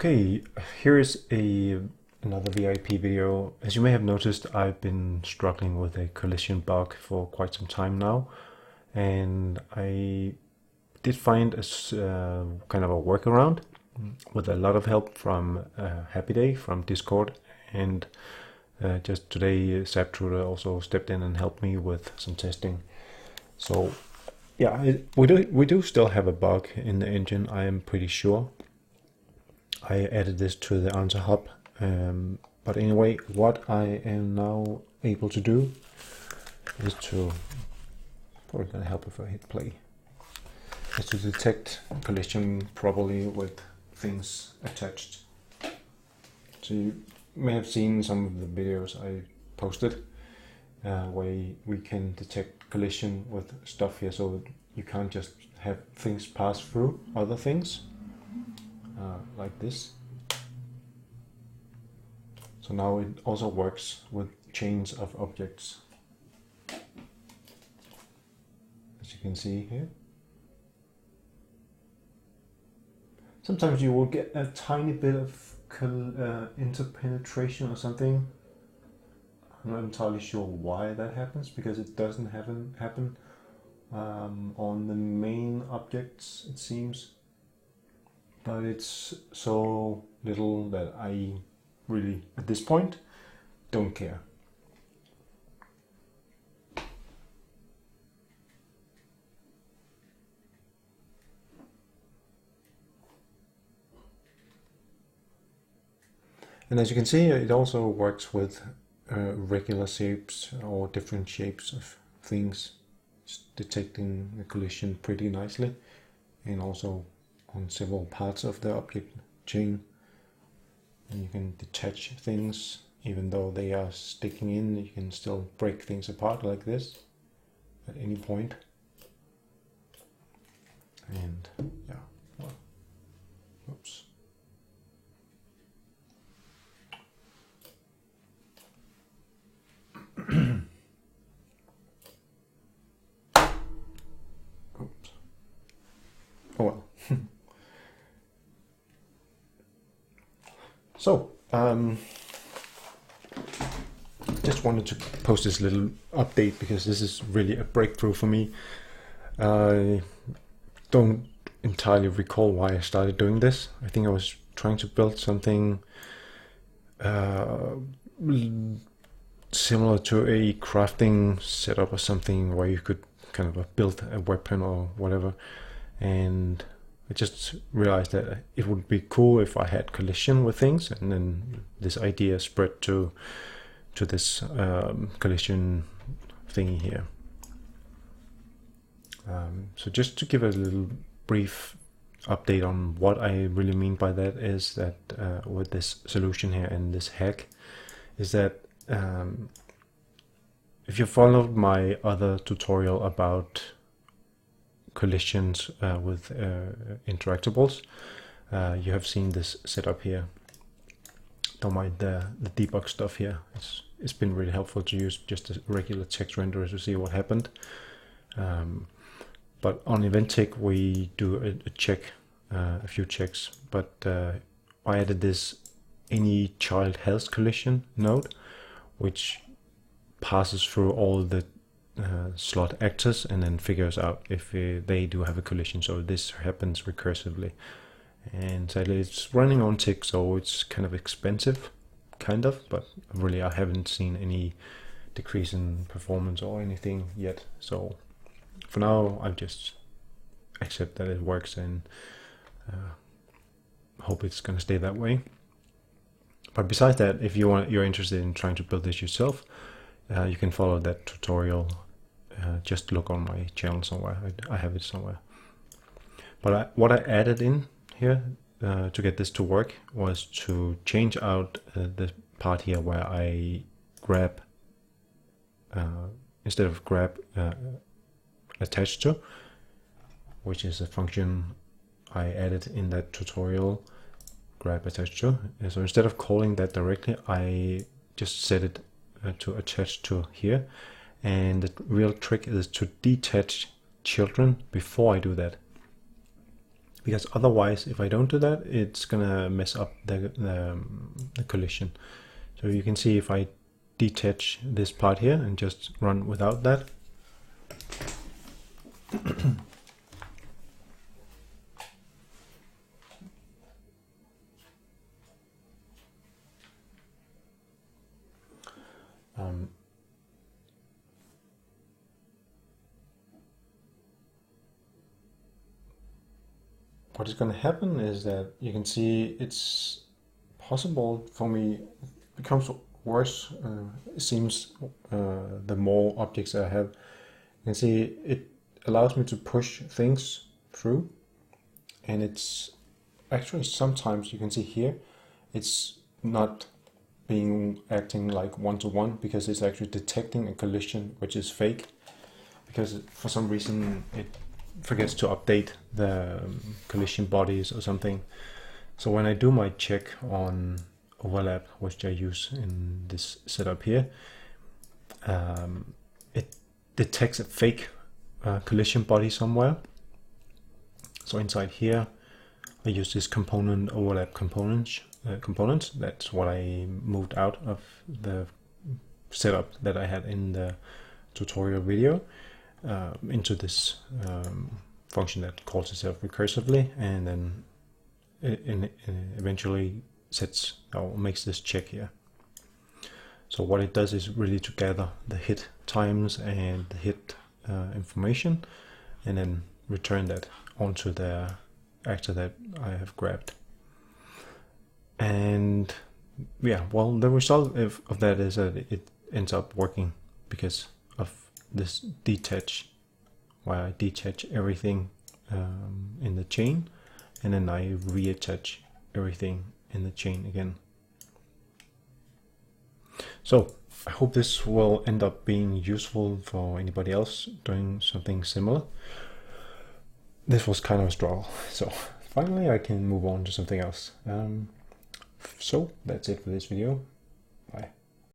Okay, here is another VIP video. As you may have noticed, I've been struggling with a collision bug for quite some time now, and I did find a kind of a workaround with a lot of help from Happy Day from Discord, and just today Zaptruder also stepped in and helped me with some testing. So yeah, we do still have a bug in the engine, I am pretty sure. I added this to the answer hub, but anyway, what I am now able to do is to, probably gonna help if I hit play, is to detect collision properly with things attached. So you may have seen some of the videos I posted where we can detect collision with stuff here, so that you can't just have things pass through other things. Like this. So now it also works with chains of objects, as you can see here. Sometimes you will get a tiny bit of interpenetration or something. I'm not entirely sure why that happens, because it doesn't happen on the main objects, it seems. But it's so little that I really, at this point, don't care. And as you can see, it also works with regular shapes or different shapes of things. It's detecting the collision pretty nicely, and also on several parts of the object chain. And you can detach things even though they are sticking in. You can still break things apart like this at any point. And yeah, well, oops. Oops. Oh well. So, just wanted to post this little update because this is really a breakthrough for me. I don't entirely recall why I started doing this. I think I was trying to build something similar to a crafting setup or something where you could kind of build a weapon or whatever, and I just realized that it would be cool if I had collision with things, and then this idea spread to this collision thingy here. So just to give a little brief update on what I really mean by that is that with this solution here and this hack is that if you followed my other tutorial about collisions with interactables, you have seen this setup here. Don't mind the debug stuff here. It's been really helpful to use just a regular text renderer to see what happened. But on EventTech we do a check, a few checks, but I added this any child health collision node, which passes through all the slot actors and then figures out if they do have a collision. So this happens recursively, and sadly it's running on tick, so it's kind of expensive, but really I haven't seen any decrease in performance or anything yet. So for now I just accept that it works and hope it's going to stay that way. But besides that, if you're interested in trying to build this yourself, you can follow that tutorial. Just look on my channel somewhere. I have it somewhere. But what I added in here to get this to work was to change out the part here where I grab, instead of grab attached to, which is a function I added in that tutorial, grab attached to. And so instead of calling that directly, I just set it to attach to here, and the real trick is to detach children before I do that. because otherwise, if I don't do that, it's gonna mess up the collision. So you can see if I detach this part here and just run without that, what is going to happen is that you can see it's possible for me, it becomes worse, it seems, the more objects I have. You can see it allows me to push things through, and it's actually sometimes, you can see here, it's not acting like one-to-one, because it's actually detecting a collision which is fake, because for some reason it forgets to update the collision bodies or something. So when I do my check on overlap, which I use in this setup here, it detects a fake collision body somewhere. So inside here I use this component overlap components. That's what I moved out of the setup that I had in the tutorial video, into this function that calls itself recursively, and then it eventually sets or makes this check here. So what it does is really to gather the hit times and the hit information, and then return that onto the actor that I have grabbed. And yeah, well, the result of that is that it ends up working because of this detach, where I detach everything in the chain, and then I reattach everything in the chain again. So I hope this will end up being useful for anybody else doing something similar. This was kind of a struggle, so finally I can move on to something else. So that's it for this video.